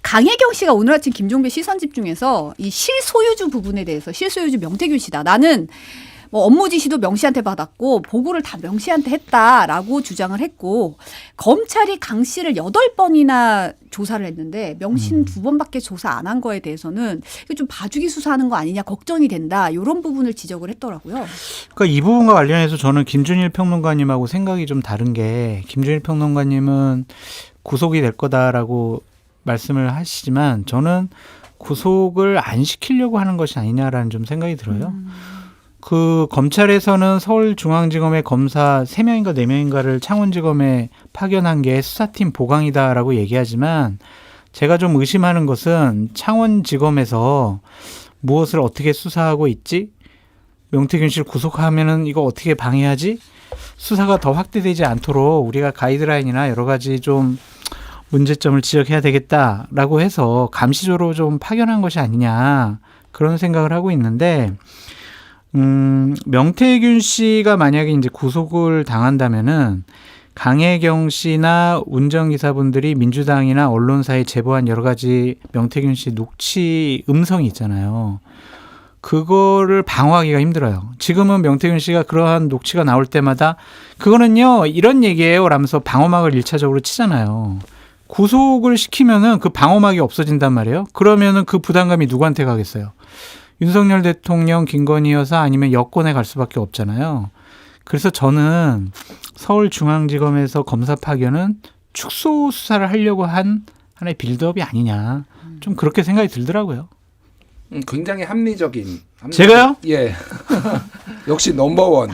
강혜경 씨가 오늘 아침 김종배 시선 집중에서 이 실소유주 부분에 대해서 실소유주 명태균 씨다. 나는 뭐 업무 지시도 명 씨한테 받았고 보고를 다 명 씨한테 했다라고 주장을 했고 검찰이 강 씨를 8번이나 조사를 했는데 명 씨는 2번밖에 조사 안 한 거에 대해서는 이거 좀 봐주기 수사하는 거 아니냐 걱정이 된다. 이런 부분을 지적을 했더라고요. 그러니까 이 부분과 관련해서 저는 김준일 평론가님하고 생각이 좀 다른 게 김준일 평론가님은 구속이 될 거다라고 말씀을 하시지만 저는 구속을 안 시키려고 하는 것이 아니냐라는 좀 생각이 들어요. 그 검찰에서는 서울중앙지검의 검사 3명인가 4명인가를 창원지검에 파견한 게 수사팀 보강이다라고 얘기하지만 제가 좀 의심하는 것은 창원지검에서 무엇을 어떻게 수사하고 있지? 명태균 씨를 구속하면은 이거 어떻게 방해하지? 수사가 더 확대되지 않도록 우리가 가이드라인이나 여러 가지 좀 문제점을 지적해야 되겠다라고 해서 감시조로 좀 파견한 것이 아니냐 그런 생각을 하고 있는데 명태균 씨가 만약에 이제 구속을 당한다면은 강혜경 씨나 운전기사분들이 민주당이나 언론사에 제보한 여러 가지 명태균 씨 녹취 음성이 있잖아요. 그거를 방어하기가 힘들어요. 지금은 명태균 씨가 그러한 녹취가 나올 때마다 그거는요 이런 얘기예요 라면서 방어막을 1차적으로 치잖아요. 구속을 시키면은 그 방어막이 없어진단 말이에요. 그러면은 그 부담감이 누구한테 가겠어요? 윤석열 대통령, 김건희 여사 아니면 여권에 갈 수밖에 없잖아요. 그래서 저는 서울중앙지검에서 검사 파견은 축소 수사를 하려고 한 하나의 빌드업이 아니냐. 좀 그렇게 생각이 들더라고요. 굉장히 합리적인. 제가요? 예. 역시 넘버원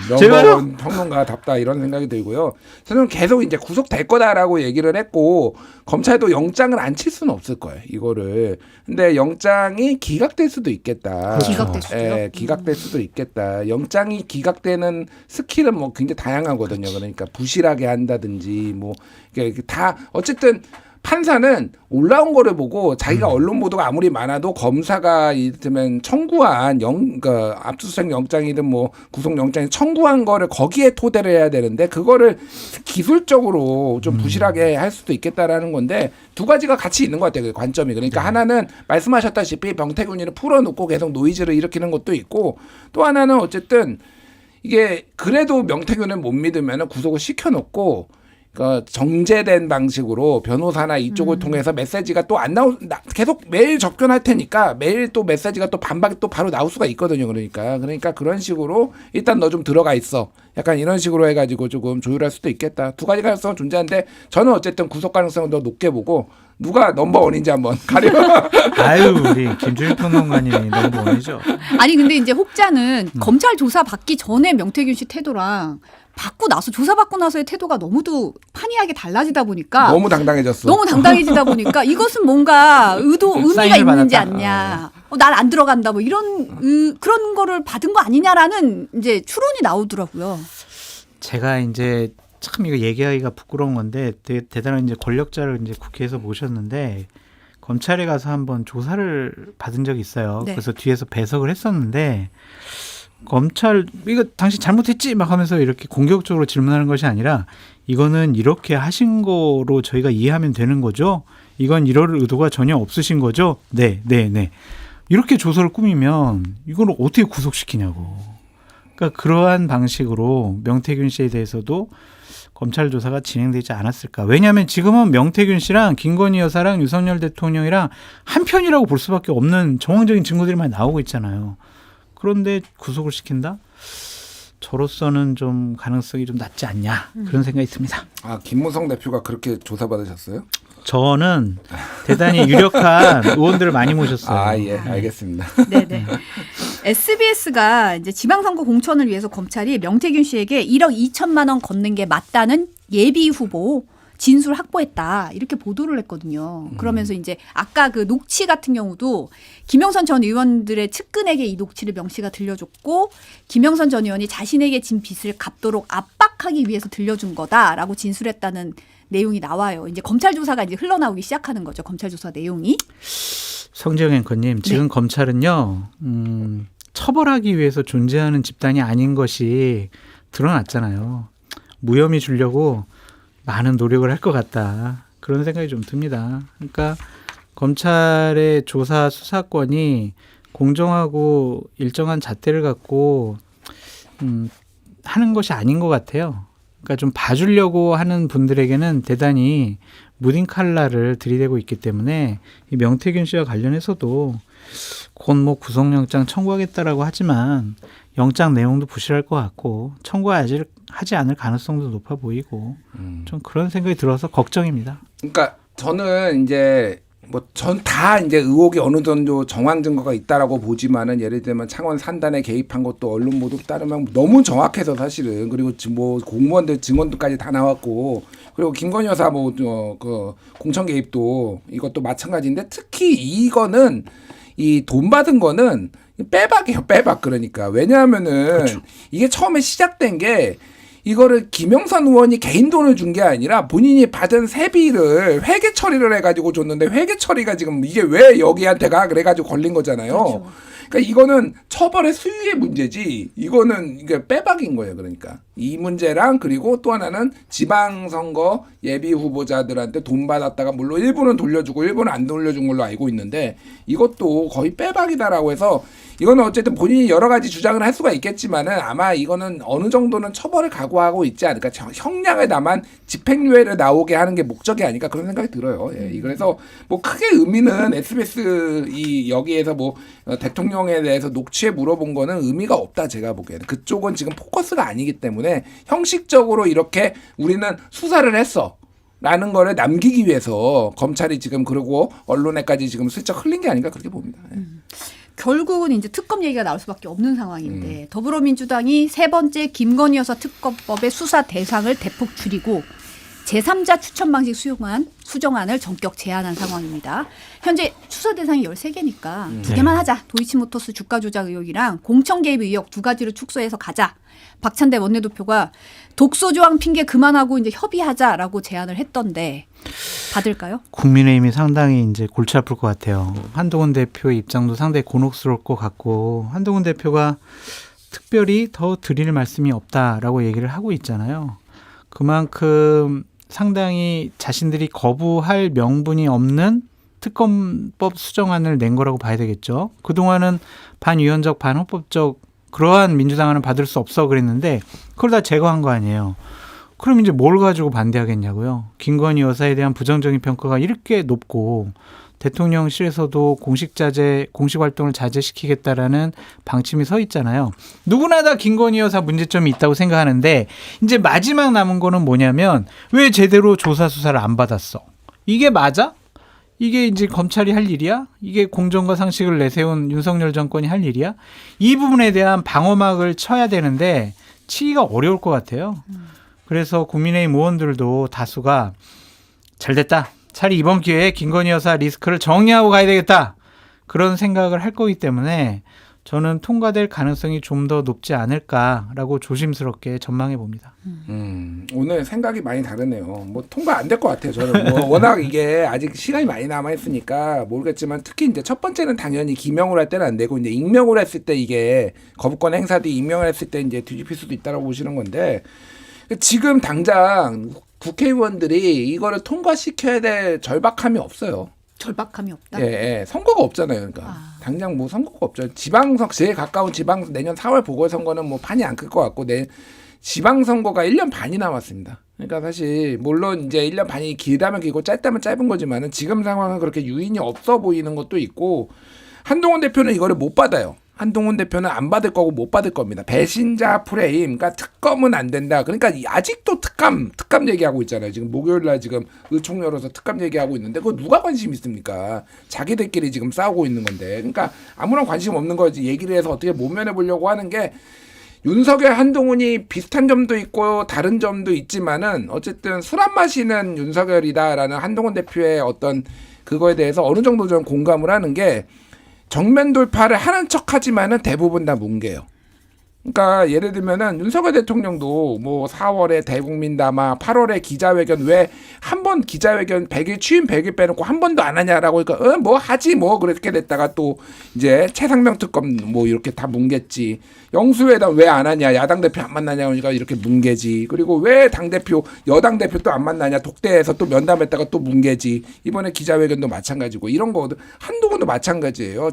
평론가답다 이런 생각이 들고요. 저는 계속 이제 구속될 거다라고 얘기를 했고 검찰도 영장을 안 칠 수는 없을 거예요. 이거를. 근데 영장이 기각될 수도 있겠다. 기각될 수도요? 예, 기각될 수도 있겠다. 영장이 기각되는 스킬은 뭐 굉장히 다양하거든요. 그러니까 부실하게 한다든지 뭐 이게 다 어쨌든 판사는 올라온 거를 보고 자기가 언론 보도가 아무리 많아도 검사가 이를테면 청구한 그러니까 압수수색 영장이든 뭐 구속 영장이 청구한 거를 거기에 토대를 해야 되는데 그거를 기술적으로 좀 부실하게 할 수도 있겠다라는 건데 두 가지가 같이 있는 것 같아요. 그 관점이. 그러니까 하나는 말씀하셨다시피 명태균이를 풀어놓고 계속 노이즈를 일으키는 것도 있고 또 하나는 어쨌든 이게 그래도 명태균을 못 믿으면 구속을 시켜놓고 그러니까 정제된 방식으로 변호사나 이쪽을 통해서 메시지가 또 안 계속 매일 접견할 테니까 매일 또 메시지가 또 반박이 또 바로 나올 수가 있거든요. 그러니까 그런 식으로 일단 너 좀 들어가 있어. 약간 이런 식으로 해가지고 조금 조율할 수도 있겠다. 두 가지 가능성은 존재하는데 저는 어쨌든 구속 가능성을 더 높게 보고 누가 넘버원인지 한번 가려. 아유 우리 김준일 평론가님이 넘버원이죠. 아니 근데 이제 혹자는 검찰 조사 받기 전에 명태균 씨 태도랑 받고 나서 조사받고 나서의 태도가 너무도 판이하게 달라지다 보니까 너무 당당해졌어. 너무 당당해지다 보니까 이것은 뭔가 의미가 있는지 않냐. 난 안 들어간다 뭐 이런 그런 거를 받은 거 아니냐라는 이제 추론이 나오더라고요. 제가 이제 참 이거 얘기하기가 부끄러운 건데 되게 대단한 이제 권력자를 이제 국회에서 모셨는데 검찰에 가서 한번 조사를 받은 적이 있어요. 네. 그래서 뒤에서 배석을 했었는데 검찰 이거 당신 잘못했지 막 하면서 이렇게 공격적으로 질문하는 것이 아니라 이거는 이렇게 하신 거로 저희가 이해하면 되는 거죠. 이건 이럴 의도가 전혀 없으신 거죠. 네. 이렇게 조서를 꾸미면 이걸 어떻게 구속시키냐고. 그러니까 그러한 방식으로 명태균 씨에 대해서도 검찰 조사가 진행되지 않았을까. 왜냐하면 지금은 명태균 씨랑 김건희 여사랑 윤석열 대통령이랑 한편이라고 볼 수밖에 없는 정황적인 증거들이 많이 나오고 있잖아요. 그런데 구속을 시킨다? 저로서는 좀 가능성이 좀 낮지 않냐 그런 생각이 듭니다. 아 김무성 대표가 그렇게 조사받으셨어요? 저는 대단히 유력한 의원들을 많이 모셨어요. 아 예 알겠습니다. 네네. SBS가 이제 지방선거 공천을 위해서 검찰이 명태균 씨에게 1억 2천만 원 걷는 게 맞다는 예비 후보 진술 확보했다 이렇게 보도를 했거든요. 그러면서 이제 아까 그 녹취 같은 경우도 김영선 전 의원들의 측근에게 이 녹취를 명 씨가 들려줬고 김영선 전 의원이 자신에게 진 빚을 갚도록 압박하기 위해서 들려준 거다라고 진술했다는 내용이 나와요. 이제 검찰 조사가 이제 흘러나오기 시작하는 거죠. 검찰 조사 내용이. 성지영 앵커님, 지금 네. 검찰은요 처벌하기 위해서 존재하는 집단이 아닌 것이 드러났잖아요. 무혐의 주려고 많은 노력을 할 것 같다. 그런 생각이 좀 듭니다. 그러니까 검찰의 조사 수사권이 공정하고 일정한 잣대를 갖고 하는 것이 아닌 것 같아요. 그러니까 좀 봐주려고 하는 분들에게는 대단히 무딘 칼라를 들이대고 있기 때문에 이 명태균 씨와 관련해서도 곧 뭐 구속영장 청구하겠다라고 하지만 영장 내용도 부실할 것 같고 청구하지 않을 가능성도 높아 보이고 좀 그런 생각이 들어서 걱정입니다. 그러니까 저는 이제 뭐 전 다 이제 의혹이 어느 정도 정황 증거가 있다라고 보지만은 예를 들면 창원 산단에 개입한 것도 언론 보도 따르면 너무 정확해서 사실은 그리고 뭐 공무원들 증언도까지 다 나왔고 그리고 김건희 여사 뭐 그 공천 개입도 이것도 마찬가지인데 특히 이거는 이 돈 받은 거는 빼박이에요, 빼박. 그러니까 왜냐하면은 그렇죠. 이게 처음에 시작된 게 이거를 김영선 의원이 개인 돈을 준 게 아니라 본인이 받은 세비를 회계 처리를 해가지고 줬는데 회계 처리가 지금 이게 왜 여기한테 가 그래가지고 걸린 거잖아요. 그렇죠. 그러니까 이거는 처벌의 수위의 문제지 이거는 이게 빼박인 거예요. 그러니까 이 문제랑 그리고 또 하나는 지방선거 예비 후보자들한테 돈 받았다가 물론 일부는 돌려주고 일부는 안 돌려준 걸로 알고 있는데 이것도 거의 빼박이다라고 해서 이거는 어쨌든 본인이 여러 가지 주장을 할 수가 있겠지만은 아마 이거는 어느 정도는 처벌을 각오하고 있지 않을까. 형량을 다만 집행유예를 나오게 하는 게 목적이 아닐까 그런 생각이 들어요. 예. 그래서 뭐 크게 의미는 SBS 이 여기에서 뭐 대통령에 대해서 녹취에 물어본 거는 의미가 없다 제가 보기에는. 그쪽은 지금 포커스가 아니기 때문에 형식적으로 이렇게 우리는 수사를 했어. 라는 거를 남기기 위해서 검찰이 지금 그러고 언론에까지 지금 슬쩍 흘린 게 아닌가 그렇게 봅니다. 예. 결국은 이제 특검 얘기가 나올 수밖에 없는 상황인데 더불어민주당이 세 번째 김건희 여사 특검법의 수사 대상을 대폭 줄이고 제3자 추천 방식 수정안을 전격 제안한 상황입니다. 현재 수사 대상이 13개니까 두 개만 하자. 도이치모터스 주가 조작 의혹이랑 공천 개입 의혹 두 가지를 축소해서 가자. 박찬대 원내대표가 독소조항 핑계 그만하고 이제 협의하자라고 제안을 했던데 받을까요? 국민의힘이 상당히 이제 골치 아플 것 같아요. 한동훈 대표의 입장도 상당히 곤혹스러울 것 같고 한동훈 대표가 특별히 더 드릴 말씀이 없다라고 얘기를 하고 있잖아요. 그만큼 상당히 자신들이 거부할 명분이 없는 특검법 수정안을 낸 거라고 봐야 되겠죠. 그동안은 반위헌적 반헌법적 그러한 민주당안은 받을 수 없어 그랬는데 그걸 다 제거한 거 아니에요. 그럼 이제 뭘 가지고 반대하겠냐고요. 김건희 여사에 대한 부정적인 평가가 이렇게 높고 대통령실에서도 공식 활동을 자제시키겠다라는 방침이 서 있잖아요. 누구나 다 김건희 여사 문제점이 있다고 생각하는데 이제 마지막 남은 거는 뭐냐면 왜 제대로 조사 수사를 안 받았어? 이게 맞아? 이게 이제 검찰이 할 일이야? 이게 공정과 상식을 내세운 윤석열 정권이 할 일이야? 이 부분에 대한 방어막을 쳐야 되는데 치기가 어려울 것 같아요. 그래서 국민의힘 의원들도 다수가 잘됐다. 차라리 이번 기회에 김건희 여사 리스크를 정리하고 가야 되겠다. 그런 생각을 할 거기 때문에 저는 통과될 가능성이 좀 더 높지 않을까라고 조심스럽게 전망해 봅니다. 오늘 생각이 많이 다르네요. 뭐 통과 안 될 것 같아요. 저는 뭐 워낙 이게 아직 시간이 많이 남아 있으니까 모르겠지만 특히 이제 첫 번째는 당연히 기명으로 할 때는 안 되고 이제 익명으로 했을 때 이게 거부권 행사 뒤 익명을 했을 때 이제 뒤집힐 수도 있다라고 보시는 건데 지금 당장 국회의원들이 이거를 통과시켜야 될 절박함이 없어요. 절박함이 없다. 예. 선거가 없잖아요. 그러니까 당장 뭐 선거가 없죠. 지방선 제일 가까운 지방 내년 4월 보궐선거는 뭐 판이 안 클 것 같고 지방선거가 1년 반이 남았습니다. 그러니까 사실 물론 이제 1년 반이 길다면 길고 짧다면 짧은 거지만은 지금 상황은 그렇게 유인이 없어 보이는 것도 있고 한동훈 대표는 이거를 못 받아요. 한동훈 대표는 안 받을 거고 못 받을 겁니다. 배신자 프레임, 그러니까 특검은 안 된다. 그러니까 아직도 특감 얘기하고 있잖아요. 지금 목요일 날 지금 의총 열어서 특감 얘기하고 있는데 그거 누가 관심 있습니까? 자기들끼리 지금 싸우고 있는 건데. 그러니까 아무런 관심 없는 거지 얘기를 해서 어떻게 모면해 보려고 하는 게 윤석열 한동훈이 비슷한 점도 있고 다른 점도 있지만은 어쨌든 술 안 마시는 윤석열이다라는 한동훈 대표의 어떤 그거에 대해서 어느 정도 좀 공감을 하는 게 정면 돌파를 하는 척하지만은 대부분 다 뭉개요. 그러니까 예를 들면은 윤석열 대통령도 뭐 4월에 대국민 담화, 8월에 기자회견 왜 한 번 기자회견 100일 취임 100일 빼놓고 한 번도 안 하냐라고 그러니까 뭐 하지 뭐 그렇게 됐다가 또 이제 최상병 특검 뭐 이렇게 다 뭉갰지. 영수회담 왜 안 하냐 야당 대표 안 만나냐 그러니까 이렇게 뭉개지. 그리고 왜 당 대표 여당 대표 또 안 만나냐 독대에서 또 면담했다가 또 뭉개지. 이번에 기자회견도 마찬가지고 이런 거 한동훈도 마찬가지예요.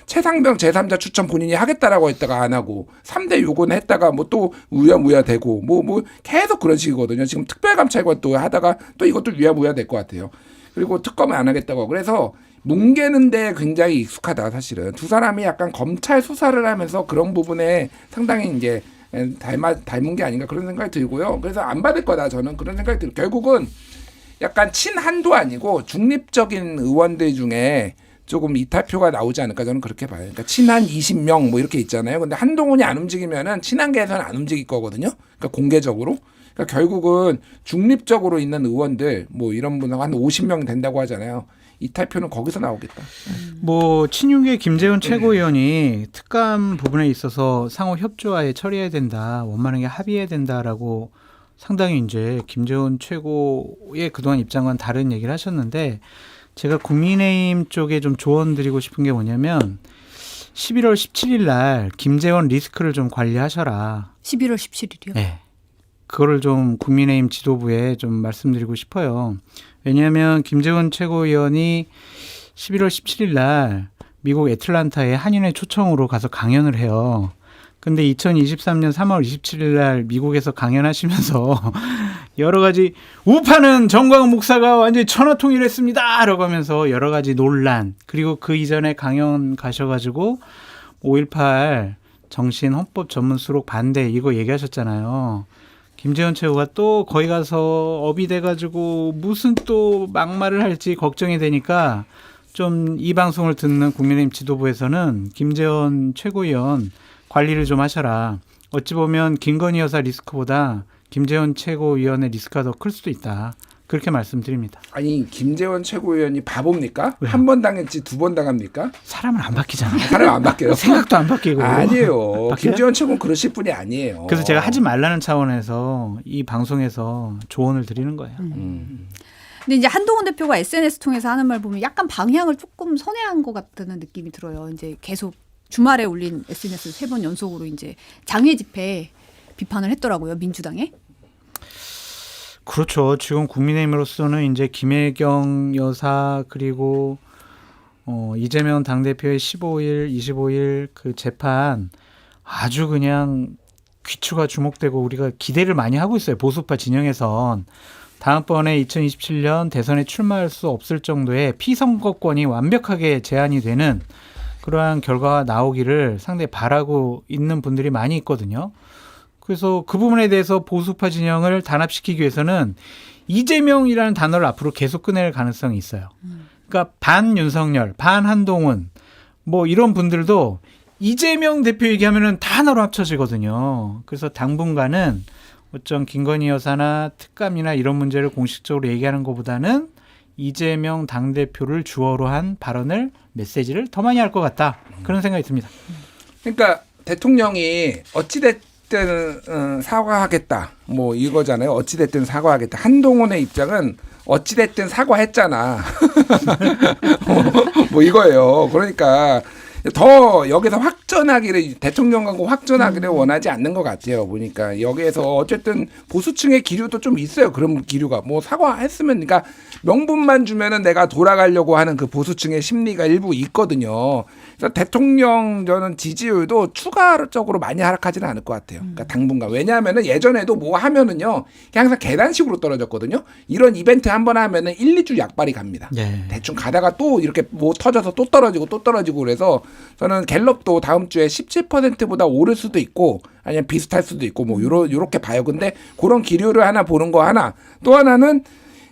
최상병 제3자 추천 본인이 하겠다라고 했다가 안 하고 3대 요건 했다가 뭐 또 우야무야 되고 뭐 계속 그런 식이거든요. 지금 특별감찰관 또 하다가 또 이것도 우야무야 될 것 같아요. 그리고 특검을 안 하겠다고. 그래서 뭉개는데 굉장히 익숙하다 사실은. 두 사람이 약간 검찰 수사를 하면서 그런 부분에 상당히 이제 닮은 게 아닌가 그런 생각이 들고요. 그래서 안 받을 거다 저는 그런 생각이 들고 결국은 약간 친한도 아니고 중립적인 의원들 중에 조금 이탈표가 나오지 않을까 저는 그렇게 봐요. 그러니까 친한 20명 뭐 이렇게 있잖아요. 근데 한동훈이 안 움직이면은 친한계에서는 안 움직일 거거든요. 그러니까 공개적으로. 그러니까 결국은 중립적으로 있는 의원들 뭐 이런 분은 한 50명 된다고 하잖아요. 이탈표는 거기서 나오겠다. 뭐 친윤계 김재원 최고위원이 특감 부분에 있어서 상호 협조하에 처리해야 된다, 원만하게 합의해야 된다라고 상당히 이제 김재원 최고의 그동안 입장과는 다른 얘기를 하셨는데 제가 국민의힘 쪽에 좀 조언 드리고 싶은 게 뭐냐면 11월 17일 날 김재원 리스크를 좀 관리하셔라. 11월 17일이요? 네. 그거를 좀 국민의힘 지도부에 좀 말씀드리고 싶어요. 왜냐하면 김재원 최고위원이 11월 17일 날 미국 애틀란타에 한인회 초청으로 가서 강연을 해요. 근데 2023년 3월 27일 날 미국에서 강연하시면서 여러 가지 우파는 정광훈 목사가 완전히 천하통일했습니다 라고 하면서 여러 가지 논란, 그리고 그 이전에 강연 가셔가지고 5.18 정신 헌법 전문 수록 반대 이거 얘기하셨잖아요. 김재원 최고가 또 거기 가서 업이 돼가지고 무슨 또 막말을 할지 걱정이 되니까 좀 이 방송을 듣는 국민의힘 지도부에서는 김재원 최고위원 관리를 좀 하셔라. 어찌 보면 김건희 여사 리스크보다 김재원 최고위원의 리스크가 더 클 수도 있다. 그렇게 말씀드립니다. 아니 김재원 최고위원이 바보입니까? 왜요? 한 번 당했지 두 번 당합니까? 사람은 안 바뀌잖아요. 사람 안 바뀌어요. 생각도 안 바뀌고. 아니에요. 바뀌어요? 김재원 최고는 그러실 분이 아니에요. 그래서 제가 하지 말라는 차원에서 이 방송에서 조언을 드리는 거예요. 근데 이제 한동훈 대표가 SNS 통해서 하는 말 보면 약간 방향을 조금 선회한 것 같다는 느낌이 들어요. 이제 계속 주말에 올린 SNS 3번 연속으로 이제 장외 집회 비판을 했더라고요. 민주당에. 그렇죠. 지금 국민의힘으로서는 이제 김혜경 여사 그리고 이재명 당대표의 15일, 25일 그 재판 아주 그냥 귀추가 주목되고 우리가 기대를 많이 하고 있어요. 보수파 진영에선. 다음번에 2027년 대선에 출마할 수 없을 정도의 피선거권이 완벽하게 제한이 되는 그러한 결과가 나오기를 상당히 바라고 있는 분들이 많이 있거든요. 그래서 그 부분에 대해서 보수파 진영을 단합시키기 위해서는 이재명이라는 단어를 앞으로 계속 꺼낼 가능성이 있어요. 그러니까 반 윤석열, 반 한동훈 뭐 이런 분들도 이재명 대표 얘기하면은 다 하나로 합쳐지거든요. 그래서 당분간은 어쩜 김건희 여사나 특감이나 이런 문제를 공식적으로 얘기하는 것보다는 이재명 당대표를 주어로 한 발언을 메시지를 더 많이 할 것 같다. 그런 생각이 듭니다. 그러니까 대통령이 어찌됐든 사과하겠다 뭐 이거잖아요. 어찌됐든 사과하겠다. 한동훈의 입장은 어찌됐든 사과했잖아. 뭐 이거예요. 그러니까 더 여기서 확전하기를 대통령 광고 확전하기를 원하지 않는 것 같아요. 보니까 여기에서 어쨌든 보수층의 기류도 좀 있어요. 그런 기류가 뭐 사과했으면 그러니까 명분만 주면은 내가 돌아가려고 하는 그 보수층의 심리가 일부 있거든요. 그래서 대통령 저는 지지율도 추가적으로 많이 하락하지는 않을 것 같아요. 그러니까 당분간. 왜냐하면은 예전에도 뭐 하면은요 항상 계단식으로 떨어졌거든요. 이런 이벤트 한번 하면은 1, 2주 약발이 갑니다. 네. 대충 가다가 또 이렇게 뭐 터져서 또 떨어지고 그래서 저는 갤럽도 다음 주에 17%보다 오를 수도 있고 아니면 비슷할 수도 있고 뭐 요렇게 봐요. 근데 그런 기류를 하나 보는 거 하나. 또 하나는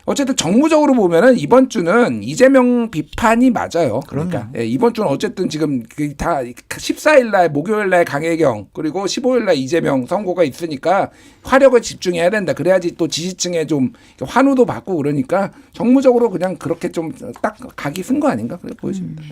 어쨌든 정무적으로 보면은 이번 주는 이재명 비판이 맞아요. 그러니까 예, 이번 주는 어쨌든 지금 다 14일 날 목요일 날 강혜경 그리고 15일 날 이재명 선고가 있으니까 화력을 집중해야 된다. 그래야지 또 지지층에 좀 환호도 받고 그러니까 정무적으로 그냥 그렇게 좀 딱 각이 쓴 거 아닌가 그래 보여집니다.